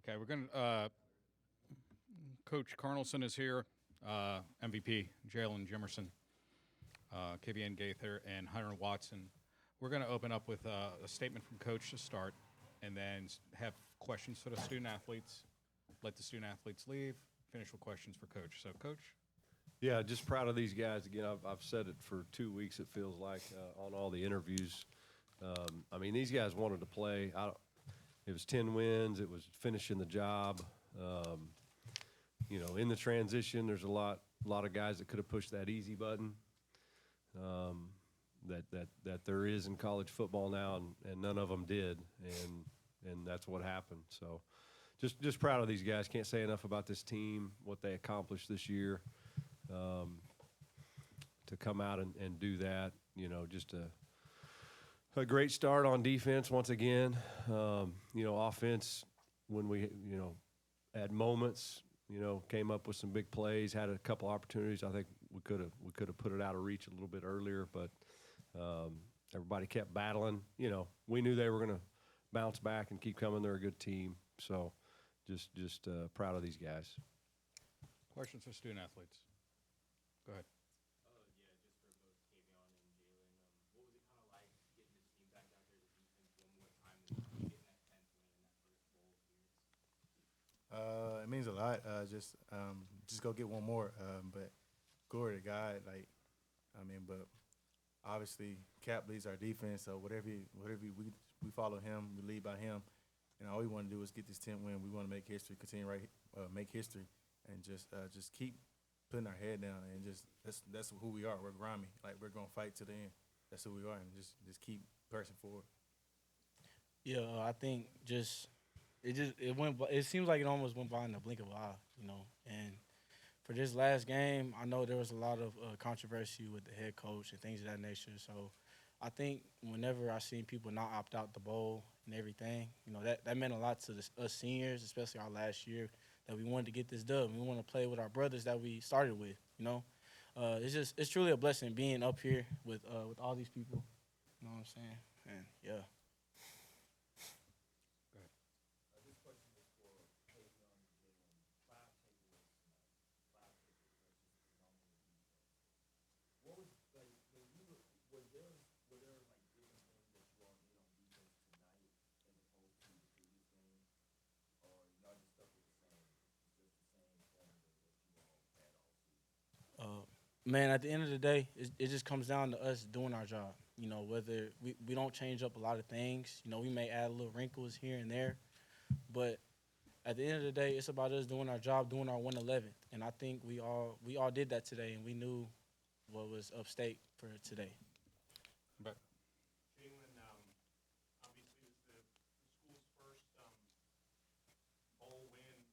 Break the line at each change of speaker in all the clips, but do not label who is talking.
Okay, we're going to. Coach Carnelson is here. MVP Jalen Jimerson, KVN Gaither, and Hunter Watson. We're going to open up with a statement from Coach to start, and then have questions for the student athletes. Let the student athletes leave. Finish with questions for Coach. So, Coach.
Yeah, just proud of these guys. Again, I've said it for 2 weeks, it feels like, on all the interviews. I mean, these guys wanted to play. It was 10 wins. It was finishing the job. In the transition, there's a lot of guys that could have pushed that easy button that there is in college football now, and none of them did, and that's what happened. So just proud of these guys. Can't say enough about this team, what they accomplished this year. To come out and do that, just a great start on defense once again. Offense, when we, at moments, came up with some big plays, had a couple opportunities. I think we could have put it out of reach a little bit earlier, but everybody kept battling. We knew they were going to bounce back and keep coming. They're a good team, so just proud of these guys.
Questions for student athletes. Go ahead.
Yeah, just for both Kavion and Jalen. What was it kind of like getting this team back out there to defense one more time and getting that 10th win in that first bowl appearance?
It means a lot. Just go get one more. But glory to God. But obviously Cap leads our defense. So whatever we follow him, we lead by him. And all we want to do is get this 10th win. We want to make history, make history, and just keep putting our head down, and that's who we are. We're grimy. Like, we're gonna fight to the end. That's who we are, and just keep pressing forward.
Yeah, I think it seems like it almost went by in the blink of an eye, And for this last game, I know there was a lot of controversy with the head coach and things of that nature. So I think whenever I seen people not opt out the bowl and everything, that meant a lot to us seniors, especially our last year, that we wanted to get this dub. We want to play with our brothers that we started with, It's truly a blessing being up here with all these people. You know what I'm saying? And, yeah.
Go ahead.
This question is for Kavion and Jalen. 5 takeaways tonight. 5 takeaways. What was, like, when you were there like different things that you all did on defense tonight as opposed to the previous game? Or y'all just stuck with the same, just the same formula that you all had all season?
Man, at the end of the day, it just comes down to us doing our job. Whether we don't change up a lot of things. We may add little wrinkles here and there. But at the end of the day, it's about us doing our job, doing our 111th. And I think we all did that today, and we knew what was upstate for today.
But
Jalen, obviously it was the school's first bowl win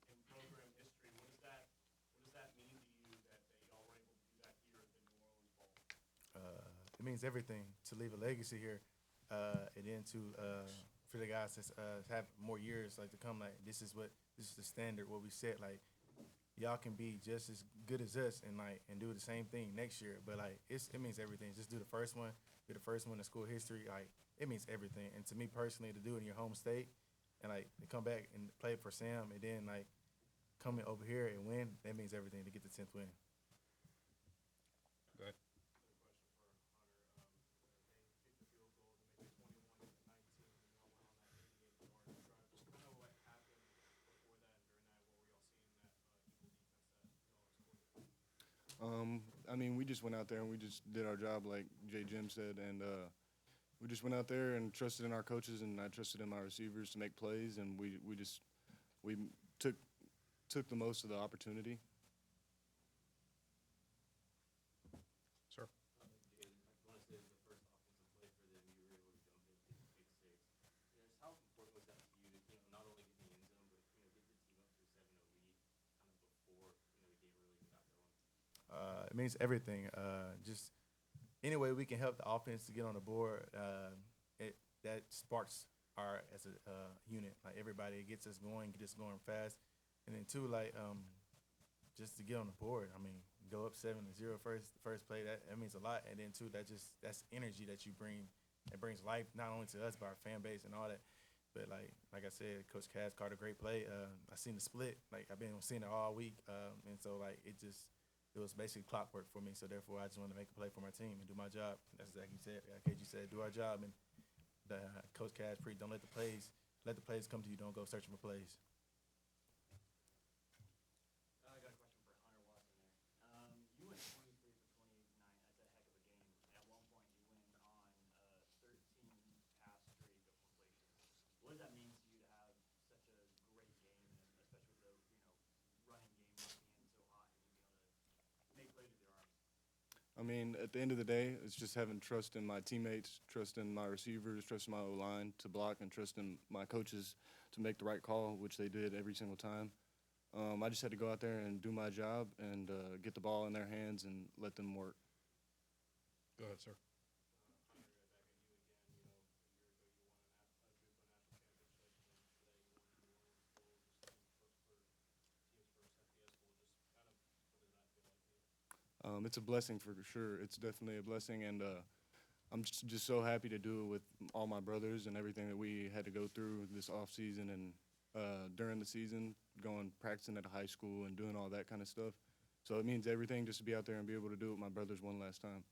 in program history. What does that mean to you that y'all were able to do that here at the New Orleans Bowl?
It means everything to leave a legacy here, and then for the guys that have more years to come. Like, this is the standard, what we set. Like, y'all can be just as good as us and do the same thing next year. But it means everything. Just do the first one, in school history. It means everything. And to me personally, to do it in your home state and to come back and play for Sam, and then coming over here and win, that means everything to get the 10th win.
go ahead.
We just went out there and we just did our job like Jay Jim said, and we just went out there and trusted in our coaches, and I trusted in my receivers to make plays, and we took the most of the opportunity.
Sir.
I want to say it was the first offensive play for them. You were able to jump in, get the pick 6. Just how important was that to you to not only get the end zone, but get the team up to a 7-0 lead kind of before the game really got going?
It means everything. Just any way we can help the offense to get on the board, that sparks our as a unit. Everybody, it gets us going fast, and then two, just to get on the board. Go up 7-0 first play. That means a lot, and then two, that's energy that you bring. It brings life not only to us but our fan base and all that. But like I said, Coach Cass called a great play. I seen the split. Like I've been seeing it all week, and so like it was basically clockwork for me. So therefore, I just wanted to make a play for my team and do my job. That's exactly what you said. Like KG said, do our job. And Coach Cass don't let the plays come to you. Don't go searching for plays.
I got a question for Hunter Watson there. You went 23 for 28 tonight. That's a heck of a game. At one point, you went on a 13-pass streak of completion. What does that mean to you to have such a great game, and especially with the running game not being so hot and you being able to make plays with your arms?
I mean, at the end of the day, it's just having trust in my teammates, trust in my receivers, trust in my O-line to block, and trust in my coaches to make the right call, which they did every single time. I just had to go out there and do my job and get the ball in their hands and let them work.
Go ahead, sir.
It's a blessing for sure. It's definitely a blessing, and I'm just so happy to do it with all my brothers and everything that we had to go through this off season and during the season, practicing at a high school and doing all that kind of stuff. So it means everything just to be out there and be able to do it with my brothers one last time.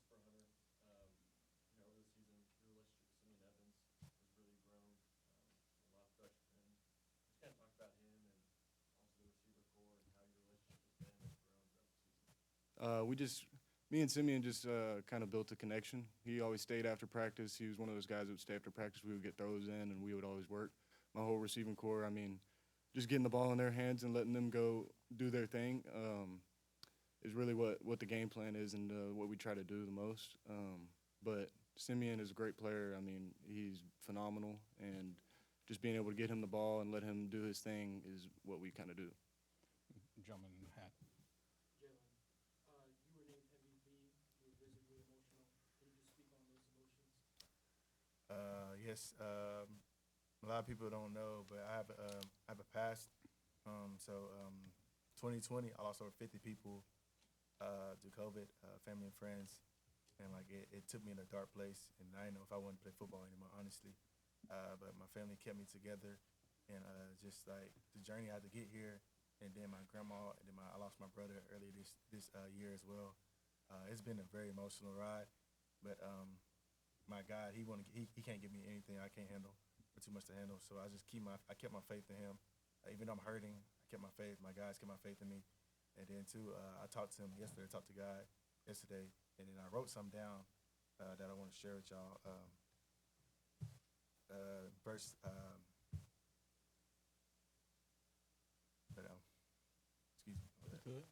Just for Hunter, over the season, your relationship with Simeon Evans has really grown. A lot of production for him. Just kind of talk about him and also the receiver core and how your relationship with them has grown throughout the season.
Me and Simeon just kind of built a connection. He always stayed after practice. He was one of those guys that would stay after practice. We would get throws in, and we would always work. My whole receiving core, I mean, just getting the ball in their hands and letting them go do their thing is really what the game plan is and what we try to do the most. But Simeon is a great player. I mean, he's phenomenal, and just being able to get him the ball and let him do his thing is what we kind of do.
Gentleman hat.
Jalen, you were named MVP. You were visibly emotional. Can you just speak on those emotions?
Yes. A lot of people don't know, but I have a past. 2020, I lost over 50 people to COVID, family and friends, and like it took me in a dark place, and I didn't know if I wanted to play football anymore, honestly. But my family kept me together, and just like the journey I had to get here, and then my grandma, and then I lost my brother earlier this year as well. It's been a very emotional ride, but my God, he can't give me anything I can't handle, or too much to handle. So I kept my faith in him, even though I'm hurting. I kept my faith. My guys kept my faith in me, and then too, I talked to him yesterday. I talked to God yesterday, and then I wrote something down that I want to share with y'all. Verse. Excuse me.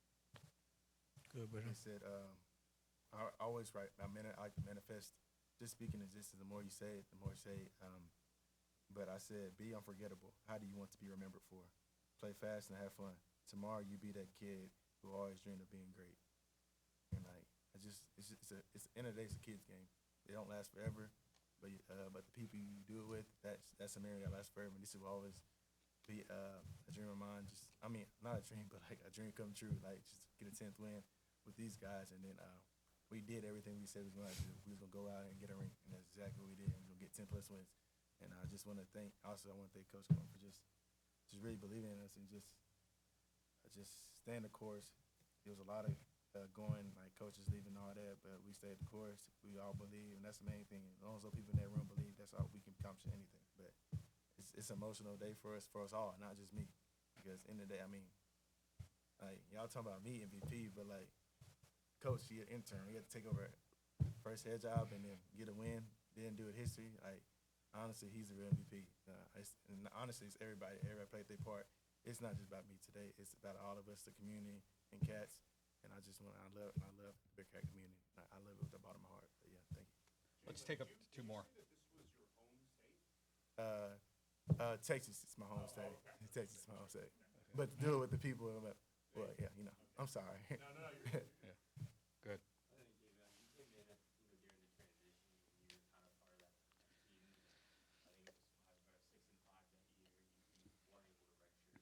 Good, brother.
He said, I always write. I like to manifest. Just speaking existence. The more you say it, the more you say. But I said, be unforgettable. How do you want to be remembered for? Play fast and have fun. Tomorrow you be that kid who always dreamed of being great. And like, it's the end of the day, it's a kid's game. They don't last forever, but the people you do it with, that's a memory that lasts forever. And this will always be a dream of mine. Not a dream, but like a dream come true. Like just get a 10th win with these guys, and then we did everything we said we was going to do. We was going to go out and get a ring, and that's exactly what we did. We're going to get 10 plus wins. And I just want to thank Coach Cohen for just really believing in us and just staying the course. There was a lot of going, like coaches leaving and all that, but we stayed the course. We all believe, and that's the main thing. As long as those people in that room believe, that's all we can accomplish anything. But it's an emotional day for us all, not just me. Because in the day, I mean, like y'all talking about me MVP, but like coach, he an intern. He had to take over first head job and then get a win, then do it history. Like honestly, he's the real MVP. Honestly, it's everybody. Everybody played their part. It's not just about me today. It's about all of us, the community and Cats. And I love the Bearkat community. I love it with the bottom of my heart. But yeah, thank you.
Let's take up two more.
Did you say that this was your home state?
Texas is my home state. Texas is my home state. But to do it with the people, well, yeah, I'm sorry.
No, you're
Yeah. Good.
I think you came in, during the transition, and you were kind of part of that team. I think it was 6-5 that year. You weren't able to redshirt, and you kind of, get spread out the transition.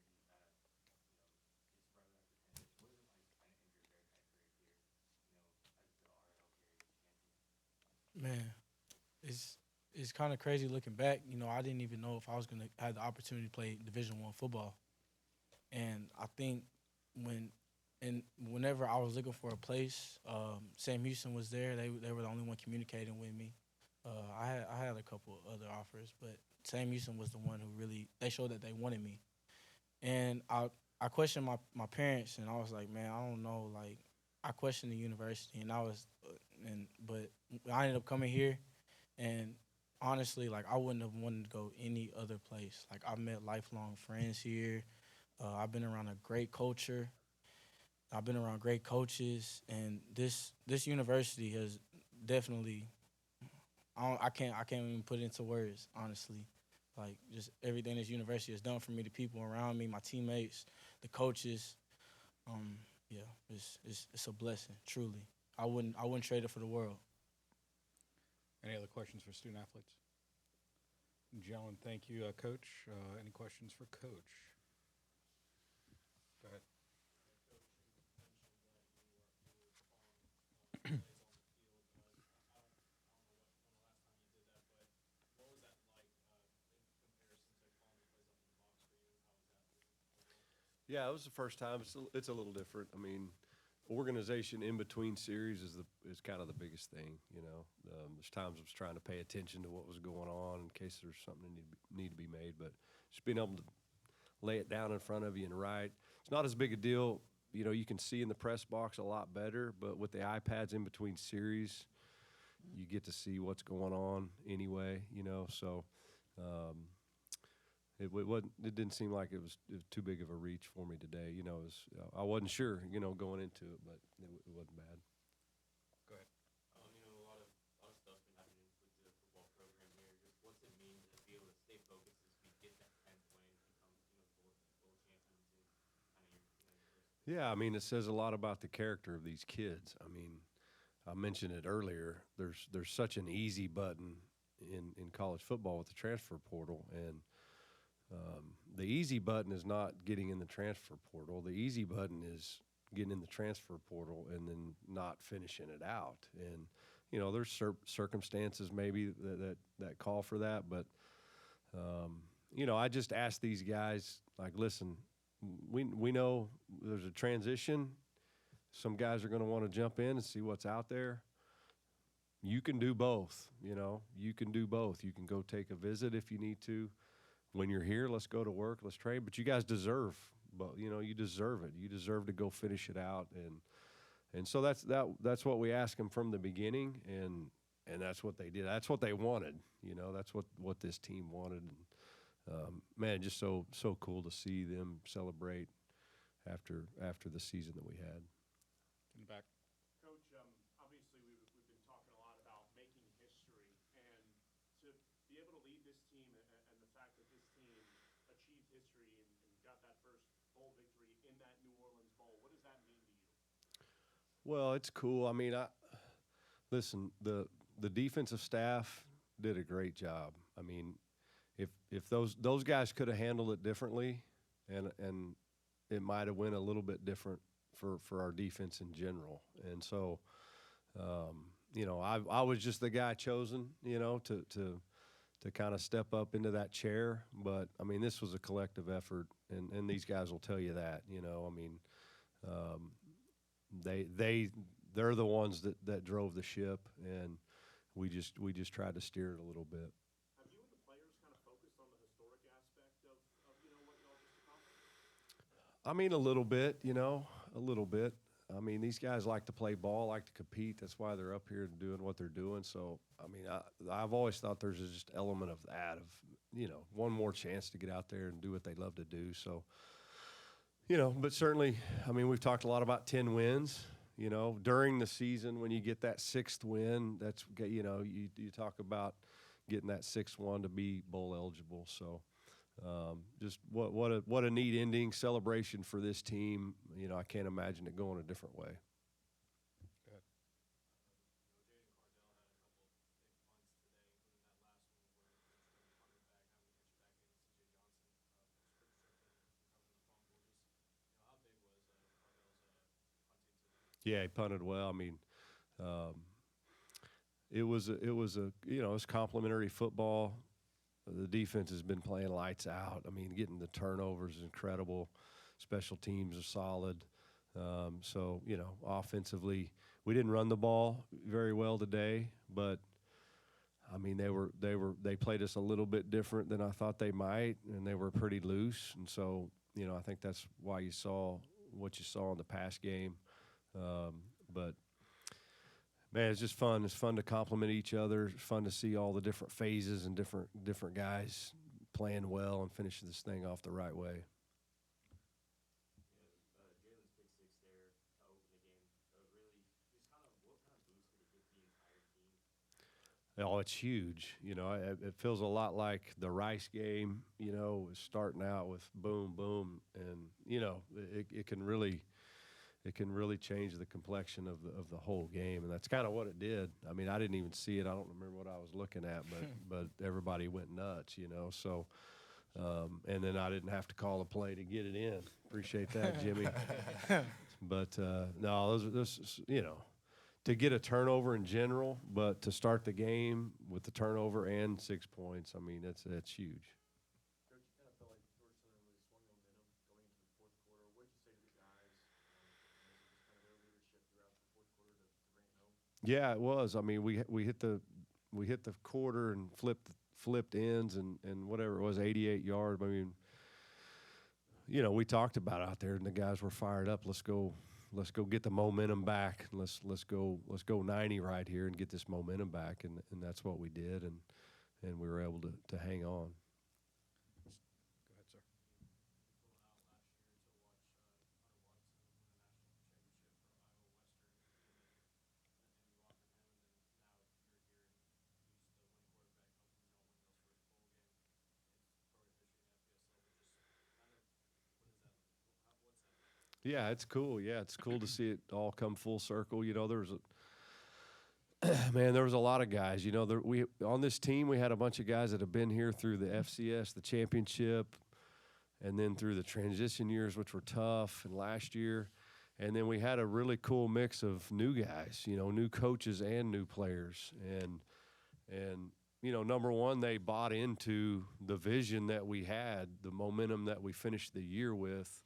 What is it like kind of end your Bearcat career here, as the RL carrier champion?
Man, it's it's kind of crazy looking back. You know, I didn't even know if I was gonna have the opportunity to play Division I football, and I think when and whenever I was looking for a place, Sam Houston was there. They were the only one communicating with me. I had a couple other offers, but Sam Houston was the one who really they showed that they wanted me. And I questioned my parents, and I was like, man, I don't know. Like, I questioned the university, and but I ended up coming here, and honestly, like, I wouldn't have wanted to go any other place. Like, I've met lifelong friends here. I've been around a great culture. I've been around great coaches, and this university has definitely. I can't even put it into words, honestly. Like, just everything this university has done for me, the people around me, my teammates, the coaches. Yeah, it's a blessing, truly. I wouldn't trade it for the world.
Any other questions for student athletes? Jalen, thank you, Coach. Any questions for Coach? Go ahead.
Yeah, it was the first time. It's a little different. I mean, organization in between series is kind of the biggest thing. You know, there's times I was trying to pay attention to what was going on in case there's something that need to be made, but just being able to lay it down in front of you and write. It's not as big a deal. You know, you can see in the press box a lot better, but with the iPads in between series, you get to see what's going on anyway. You know, so. It wasn't. It didn't seem like it was too big of a reach for me today. You know, I wasn't sure. You know, going into it, but it wasn't bad.
Go ahead.
A lot of stuff's been happening with the football program here. Just what's it mean to be able to stay focused as we get that 10th win and become, bowl champions and kind of
Yeah, I mean, it says a lot about the character of these kids. I mean, I mentioned it earlier. There's such an easy button in college football with the transfer portal, and the easy button is not getting in the transfer portal. The easy button is getting in the transfer portal and then not finishing it out. And you know, there's circumstances maybe that call for that, but you know, I just ask these guys, like, listen, we know there's a transition. Some guys are going to want to jump in and see what's out there. You can do both. You know, you can do both. You can go take a visit if you need to. When you're here, let's go to work, let's train. But you guys deserve, you know, you deserve it. You deserve to go finish it out, and so that's what we asked them from the beginning, and that's what they did. That's what they wanted. You know, that's what this team wanted. And man, just so cool to see them celebrate after the season that we had.
In the back.
Coach, obviously we've been talking a lot about making history, and to be able to lead this team and the fact that this team achieved history and got that first bowl victory in that New Orleans Bowl, what does that mean to you?
Well, it's cool. I mean, listen, the defensive staff did a great job. I mean, if those guys could have handled it differently, and it might have went a little bit different for our defense in general. And so, you know, I was just the guy chosen, you know, to kind of step up into that chair. But I mean, this was a collective effort, and these guys will tell you that. You know, I mean, they're the ones that drove the ship, and we just tried to steer it a little bit.
Have you and the players kind of focused on the historic aspect of what y'all just accomplished?
I mean, a little bit, you know, a little bit. I mean, these guys like to play ball, like to compete. That's why they're up here doing what they're doing. So, I mean, I've always thought there's just element of that, of, you know, one more chance to get out there and do what they love to do. So, you know, but certainly, I mean, we've talked a lot about 10 wins. You know, during the season, when you get that 6th win, that's, you know, you talk about getting that 6th one to be bowl eligible. So, just what a neat ending celebration for this team. You know, I can't imagine it going a different way.
Go ahead.
Yeah, he punted well. I mean, it was it's complimentary football. The defense has been playing lights out. I mean, getting the turnovers is incredible. Special teams are solid. So, offensively, we didn't run the ball very well today, but I mean, they played us a little bit different than I thought they might, and they were pretty loose. And so, I think that's why you saw what you saw in the pass game. But man, it's just fun. It's fun to compliment each other. It's fun to see all the different phases and different guys playing well and finishing this thing off the right way.
Jalen's pick six there to open the game. Really, just kind of what kind of boost did it give the entire team?
Oh, it's huge. It feels a lot like the Rice game, starting out with boom, boom. And, it can really change the complexion of the whole game. And that's kind of what it did. I mean, I didn't even see it. I don't remember what I was looking at, but everybody went nuts, So, and then I didn't have to call a play to get it in. Appreciate that, Jimmy. But, no, those to get a turnover in general, but to start the game with the turnover and 6 points, I mean, that's huge.
Coach, you kind of felt like George Southern really swung momentum going into the fourth quarter. What did you say to the guys? Was it just kind of their leadership throughout the fourth quarter to bring it home?
Yeah, it was. I mean, we hit the quarter and flipped ends and whatever it was, 88 yards. I mean, we talked about it out there, and the guys were fired up. Let's go get the momentum back. Let's go 90 right here and get this momentum back, and that's what we did, and we were able to hang on.
Go ahead, sir.
Yeah, it's cool. Yeah, it's cool to see it all come full circle. There was a lot of guys. We on this team we had a bunch of guys that have been here through the FCS, the championship, and then through the transition years, which were tough, and last year, and then we had a really cool mix of new guys. New coaches and new players, and number one, they bought into the vision that we had, the momentum that we finished the year with.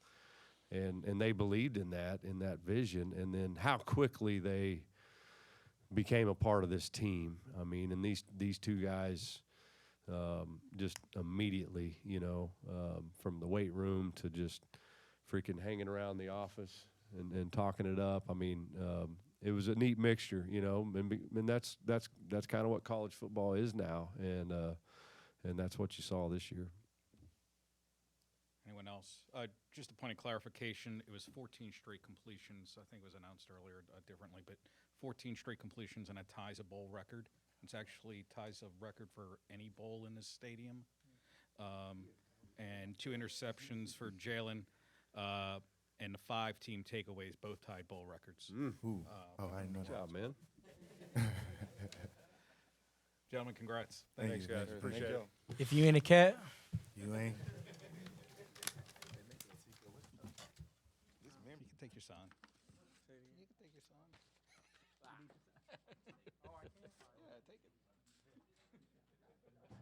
And they believed in that vision, and then how quickly they became a part of this team. I mean, and these two guys just immediately, from the weight room to just freaking hanging around the office and talking it up. I mean, it was a neat mixture, and that's kind of what college football is now, and that's what you saw this year.
Anyone else? Just a point of clarification, it was 14 straight completions. I think it was announced earlier differently, but 14 straight completions, and it ties a bowl record. It's actually ties a record for any bowl in this stadium. And 2 interceptions for Jalen, and the 5 team takeaways both tied bowl records.
I didn't know
Good
that.
job, man.
Gentlemen, congrats.
Thank
Thanks,
you.
guys.
Thank you.
Appreciate it.
If you ain't a cat,
You ain't.